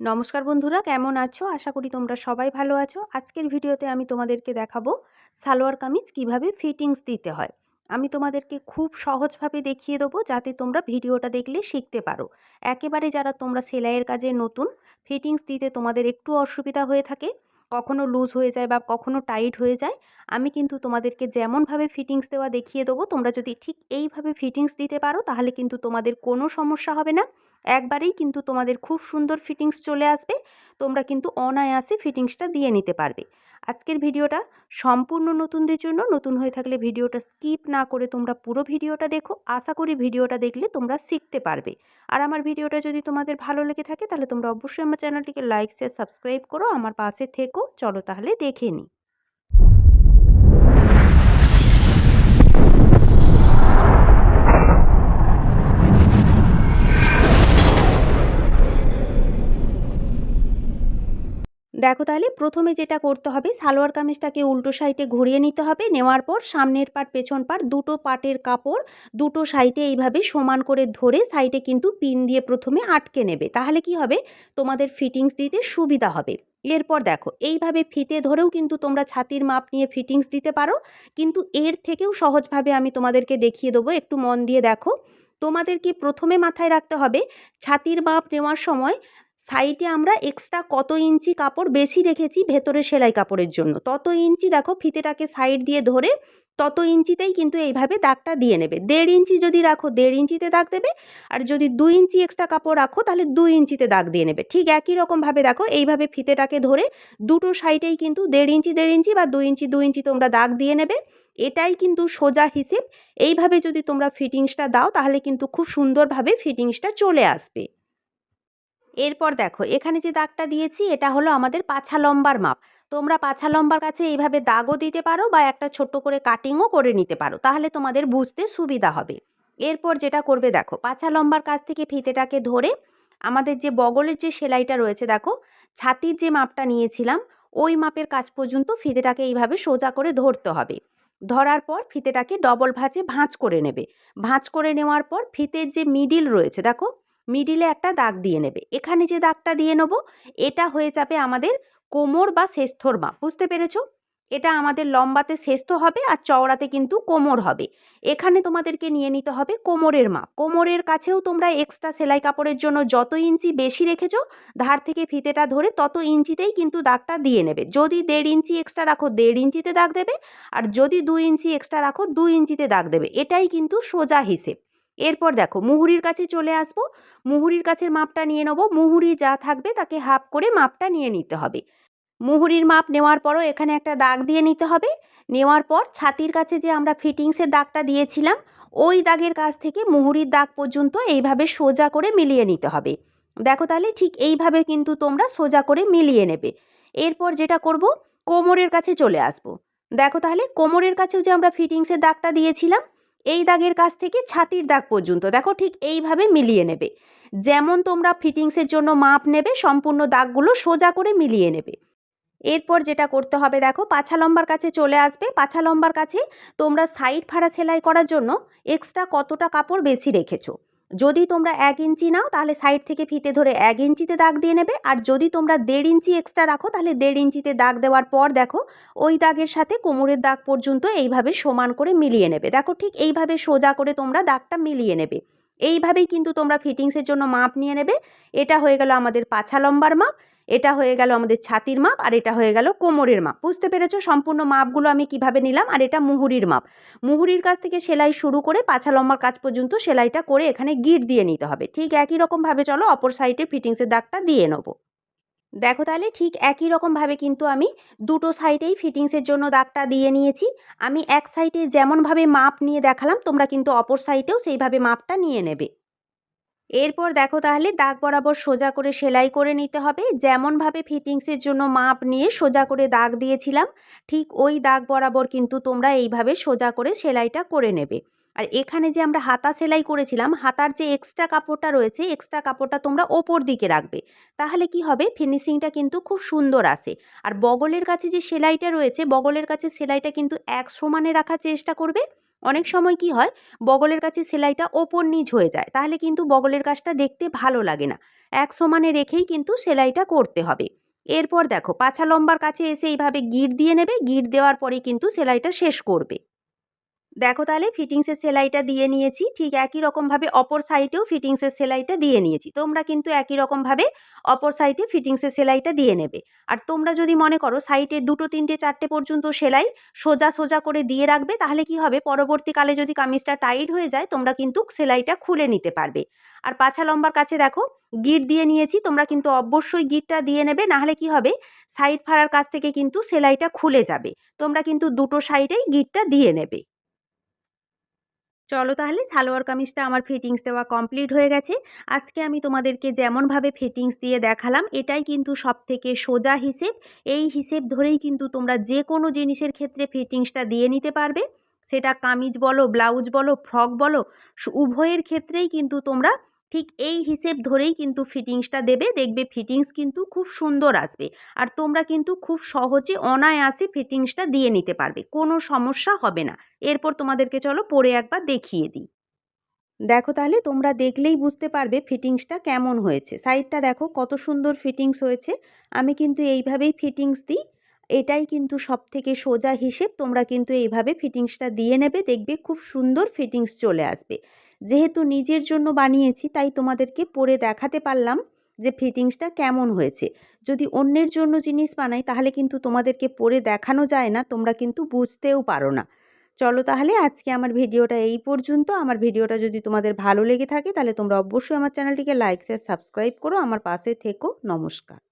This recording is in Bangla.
নমস্কার বন্ধুরা, কেমন আছো? আশা করি তোমরা সবাই ভালো আছো। আজকের ভিডিওতে আমি তোমাদেরকে দেখাবো সালোয়ার কামিজ কিভাবে ফিটিংস দিতে হয়। আমি তোমাদেরকে খুব সহজভাবে দেখিয়ে দেবো যাতে তোমরা ভিডিওটা দেখলে শিখতে পারো। একেবারে যারা তোমরা সেলাইয়ের কাজে নতুন, ফিটিংস দিতে তোমাদের একটু অসুবিধা হয়ে থাকে, কখনো লুজ হয়ে যায় বা কখনো টাইট হয়ে যায়, আমি কিন্তু তোমাদেরকে যেমনভাবে ফিটিংস দেওয়া দেখিয়ে দেবো, তোমরা যদি ঠিক এইভাবে ফিটিংস দিতে পারো তাহলে কিন্তু তোমাদের কোনো সমস্যা হবে না। একবারেই কিন্তু তোমাদের খুব সুন্দর ফিটিংস চলে আসবে। তোমরা কিন্তু অনায়াসে ফিটিংসটা দিয়ে নিতে পারবে। আজকের ভিডিওটা সম্পূর্ণ নতুনদের জন্য। নতুন হয়ে থাকলে ভিডিওটা স্কিপ না করে তোমরা পুরো ভিডিওটা দেখো। আশা করি ভিডিওটা দেখলে তোমরা শিখতে পারবে। আর আমার ভিডিওটা যদি তোমাদের ভালো লেগে থাকে তাহলে তোমরা অবশ্যই আমার চ্যানেলটিকে লাইক, শেয়ার, সাবস্ক্রাইব করো। আমার পাশে থেকো। চলো তাহলে দেখে নিই। দেখো তাহলে প্রথমে যেটা করতে হবে, সালোয়ার কামিজটাকে উল্টো সাইডে ঘুরিয়ে নিতে হবে। নেওয়ার পর সামনের পাট পেছন পাট দুটো পাটের কাপড় দুটো সাইডে এইভাবে সমান করে ধরে সাইডে কিন্তু পিন দিয়ে প্রথমে আটকে নেবে। তাহলে কি হবে, তোমাদের ফিটিংস দিতে সুবিধা হবে। এরপর দেখো এইভাবে ফিতে ধরেও কিন্তু তোমরা ছাতির মাপ নিয়ে ফিটিংস দিতে পারো, কিন্তু এর থেকেও সহজভাবে আমি তোমাদেরকে দেখিয়ে দেবো। একটু মন দিয়ে দেখো। তোমাদেরকে প্রথমে মাথায় রাখতে হবে ছাতির মাপ নেওয়ার সময় সাইডে আমরা এক্সট্রা কত ইঞ্চি কাপড় বেশি রেখেছি ভেতরে সেলাই কাপড়ের জন্য, তত ইঞ্চি দেখো ফিতেটাকে সাইড দিয়ে ধরে তত ইঞ্চিতেই কিন্তু এইভাবে দাগটা দিয়ে নেবে। 1.5 ইঞ্চি যদি রাখো 1.5 ইঞ্চিতে দাগ দেবে, আর যদি 2 ইঞ্চি এক্সট্রা কাপড় রাখো তাহলে 2 ইঞ্চিতে দাগ দিয়ে নেবে। ঠিক একই রকমভাবে দেখো এইভাবে ফিতেটাকে ধরে দুটো সাইডেই কিন্তু 1.5 ইঞ্চি 1.5 ইঞ্চি বা 2 ইঞ্চি 2 ইঞ্চি তোমরা দাগ দিয়ে নেবে। এটাই কিন্তু সোজা হিসেব। এইভাবে যদি তোমরা ফিটিংসটা দাও তাহলে কিন্তু খুব সুন্দরভাবে ফিটিংসটা চলে আসবে। এরপর দেখো এখানে যে দাগটা দিয়েছি এটা হলো আমাদের পাছা লম্বার মাপ। তোমরা পাছা লম্বার কাছে এইভাবে দাগও দিতে পারো বা একটা ছোট্ট করে কাটিংও করে নিতে পারো, তাহলে তোমাদের বুঝতে সুবিধা হবে। এরপর যেটা করবে দেখো, পাছা লম্বার কাছ থেকে ফিতেটাকে ধরে আমাদের যে বগলের যে সেলাইটা রয়েছে দেখো, ছাতির যে মাপটা নিয়েছিলাম ওই মাপের কাছ পর্যন্ত ফিতেটাকে এইভাবে সোজা করে ধরতে হবে। ধরার পর ফিতেটাকে ডবল ভাঁজে ভাঁজ করে নেবে। ভাঁজ করে নেওয়ার পর ফিতের যে মিডিল রয়েছে দেখো, মিডিলে একটা দাগ দিয়ে নেবে। এখানে যে দাগটা দিয়ে নেব এটা হয়ে যাবে আমাদের কোমর বা শেস্থর মাপ। বুঝতে পেরেছো? এটা আমাদের লম্বাতে শেস্থ হবে আর চওড়াতে কিন্তু কোমর হবে। এখানে তোমাদেরকে নিয়ে নিতে হবে কোমরের মাপ। কোমরের কাছেও তোমরা এক্সট্রা সেলাই কাপড়ের জন্য যত ইঞ্চি বেশি রেখেছো ধার থেকে ফিতেটা ধরে তত ইঞ্চিতেই কিন্তু দাগটা দিয়ে নেবে। যদি 1.5 ইঞ্চি এক্সট্রা রাখো 1.5 ইঞ্চিতে দাগ দেবে, আর যদি 2 ইঞ্চি এক্সট্রা রাখো 2 ইঞ্চিতে দাগ দেবে। এটাই কিন্তু সোজা হিসেব। এরপর দেখো মুহুরির কাছে চলে আসবো। মুহুরির কাছের মাপটা নিয়ে নেব। মুহুরি যা থাকবে তাকে হাফ করে মাপটা নিয়ে নিতে হবে। মুহুরির মাপ নেওয়ার পরও এখানে একটা দাগ দিয়ে নিতে হবে। নেওয়ার পর ছাতির কাছে যে আমরা ফিটিংসের দাগটা দিয়েছিলাম ওই দাগের কাছ থেকে মুহুরির দাগ পর্যন্ত এইভাবে সোজা করে মিলিয়ে নিতে হবে। দেখো তাহলে ঠিক এইভাবে কিন্তু তোমরা সোজা করে মিলিয়ে নেবে। এরপর যেটা করব, কোমরের কাছে চলে আসব। দেখো তাহলে কোমরের কাছেও যে আমরা ফিটিংসের দাগটা দিয়েছিলাম এই দাগের কাছ থেকে ছাতির দাগ পর্যন্ত দেখো ঠিক এইভাবে মিলিয়ে নেবে। যেমন তোমরা ফিটিংসের জন্য মাপ নেবে সম্পূর্ণ দাগগুলো সোজা করে মিলিয়ে নেবে। এরপর যেটা করতে হবে দেখো, পাছা লম্বার কাছে চলে আসবে। পাছা লম্বার কাছে তোমরা সাইড ফাড়া সেলাই করার জন্য এক্সট্রা কতটা কাপড় বেশি রেখেছো। যদি তোমরা 1 ইঞ্চি নাও তাহলে সাইড থেকে ফিতে ধরে 1 ইঞ্চিতে দাগ দিয়ে নেবে, আর যদি তোমরা 1.5 ইঞ্চি এক্সট্রা রাখো তাহলে 1.5 ইঞ্চিতে দাগ দেওয়ার পর দেখো ওই দাগের সাথে কোমরের দাগ পর্যন্ত এইভাবে সমান করে মিলিয়ে নেবে। দেখো ঠিক এইভাবে সোজা করে তোমরা দাগটা মিলিয়ে নেবে। এইভাবেই কিন্তু তোমরা ফিটিংসের জন্য মাপ নিয়ে নেবে। এটা হয়ে গেল আমাদের পাছা লম্বার মাপ, এটা হয়ে গেল আমাদের ছাতির মাপ, আর এটা হয়ে গেল কোমরের মাপ। বুঝতে পেরেছো সম্পূর্ণ মাপগুলো আমি কিভাবে নিলাম? আর এটা মুহুরির মাপ। মুহুরির কাছ থেকে সেলাই শুরু করে পাছা লম্বার কাজ পর্যন্ত সেলাইটা করে এখানে গিট দিয়ে নিতে হবে। ঠিক একই রকমভাবে চলো অপর সাইডে ফিটিংসের দাগটা দিয়ে নেবো। দেখো তাহলে ঠিক একই রকমভাবে কিন্তু আমি দুটো সাইডেই ফিটিংসের জন্য দাগটা দিয়ে নিয়েছি। আমি এক সাইডে যেমনভাবে মাপ নিয়ে দেখালাম তোমরা কিন্তু অপর সাইডেও সেইভাবে মাপটা নিয়ে নেবে। এরপর দেখো তাহলে দাগ বরাবর সোজা করে সেলাই করে নিতে হবে। যেমনভাবে ফিটিংসের জন্য মাপ নিয়ে সোজা করে দাগ দিয়েছিলাম ঠিক ওই দাগ বরাবর কিন্তু তোমরা এইভাবে সোজা করে সেলাইটা করে নেবে। আর এখানে যে আমরা হাতা সেলাই করেছিলাম হাতার যে এক্সট্রা কাপড়টা রয়েছে এক্সট্রা কাপড়টা তোমরা ওপর দিকে রাখবে। তাহলে কি হবে, ফিনিশিংটা কিন্তু খুব সুন্দর আসে। আর বগলের কাছে যে সেলাইটা রয়েছে বগলের কাছে সেলাইটা কিন্তু এক সমানে রাখার চেষ্টা করবে। অনেক সময় কি হয়, বগলের কাছে সেলাইটা ওপর নিচ হয়ে যায়, তাহলে কিন্তু বগলের কাজটা দেখতে ভালো লাগে না। এক সমানে রেখেই কিন্তু সেলাইটা করতে হবে। এরপর দেখো, পাছা লম্বার কাছে এসে এইভাবে গিঁট দিয়ে নেবে, গিঁট দেওয়ার পরেই কিন্তু সেলাইটা শেষ করবে। দেখো তাহলে ফিটিংসের সেলাইটা দিয়ে নিয়েছি, ঠিক একই রকমভাবে অপর সাইডেও ফিটিংসের সেলাইটা দিয়ে নিয়েছি। তোমরা কিন্তু একই রকমভাবে অপর সাইডে ফিটিংসের সেলাইটা দিয়ে নেবে। আর তোমরা যদি মনে করো সাইডে 2, 3, 4 পর্যন্ত সেলাই সোজা সোজা করে দিয়ে রাখবে, তাহলে কি হবে, পরবর্তীকালে যদি কামিজটা টাইট হয়ে যায় তোমরা কিন্তু সেলাইটা খুলে নিতে পারবে। আর পাছা লম্বার কাছে দেখো গিঁট দিয়ে নিয়েছি, তোমরা কিন্তু অবশ্যই গিঁটটা দিয়ে নেবে, নাহলে কি হবে, সাইড ফাড়ার কাছ থেকে কিন্তু সেলাইটা খুলে যাবে। তোমরা কিন্তু দুটো সাইডেই গিঁটটা দিয়ে নেবে। চলো তাহলে, সালোয়ার কামিজটা আমার ফিটিংস দেওয়া কমপ্লিট হয়ে গেছে। আজকে আমি তোমাদেরকে যেমনভাবে ফিটিংস দিয়ে দেখালাম, এটাই কিন্তু সবথেকে সোজা হিসেব। এই হিসেব ধরেই কিন্তু তোমরা যে কোনো জিনিসের ক্ষেত্রে ফিটিংসটা দিয়ে নিতে পারবে। সেটা কামিজ বলো, ব্লাউজ বলো, ফ্রক বলো, উভয়ের ক্ষেত্রেই কিন্তু তোমরা ঠিক এই হিসেব ধরেই কিন্তু ফিটিংসটা দেবে। দেখবে ফিটিংস কিন্তু খুব সুন্দর আসবে। আর তোমরা কিন্তু খুব সহজে অনায়াসে ফিটিংসটা দিয়ে নিতে পারবে, কোনো সমস্যা হবে না। এরপর তোমাদেরকে চলো পরে একবার দেখিয়ে দিই। দেখো তাহলে, তোমরা দেখলেই বুঝতে পারবে ফিটিংসটা কেমন হয়েছে। সাইডটা দেখো কত সুন্দর ফিটিংস হয়েছে। আমি কিন্তু এইভাবেই ফিটিংস দিই। এটাই কিন্তু সবথেকে সোজা হিসেব। তোমরা কিন্তু এইভাবে ফিটিংসটা দিয়ে নেবে, দেখবে খুব সুন্দর ফিটিংস চলে আসবে। যেহেতু নিজের জন্য বানিয়েছি, তাই তোমাদেরকে পরে দেখাতে পারলাম যে ফিটিংসটা কেমন হয়েছে। যদি অন্যের জন্য জিনিস বানাই তাহলে কিন্তু তোমাদেরকে পরে দেখানো যায় না, তোমরা কিন্তু বুঝতেও পারো না। চলো তাহলে, আজকে আমার ভিডিওটা এই পর্যন্ত। আমার ভিডিওটা যদি তোমাদের ভালো লেগে থাকে তাহলে তোমরা অবশ্যই আমার চ্যানেলটিকে লাইক, শেয়ার, সাবস্ক্রাইব করো। আমার পাশে থেকো। নমস্কার।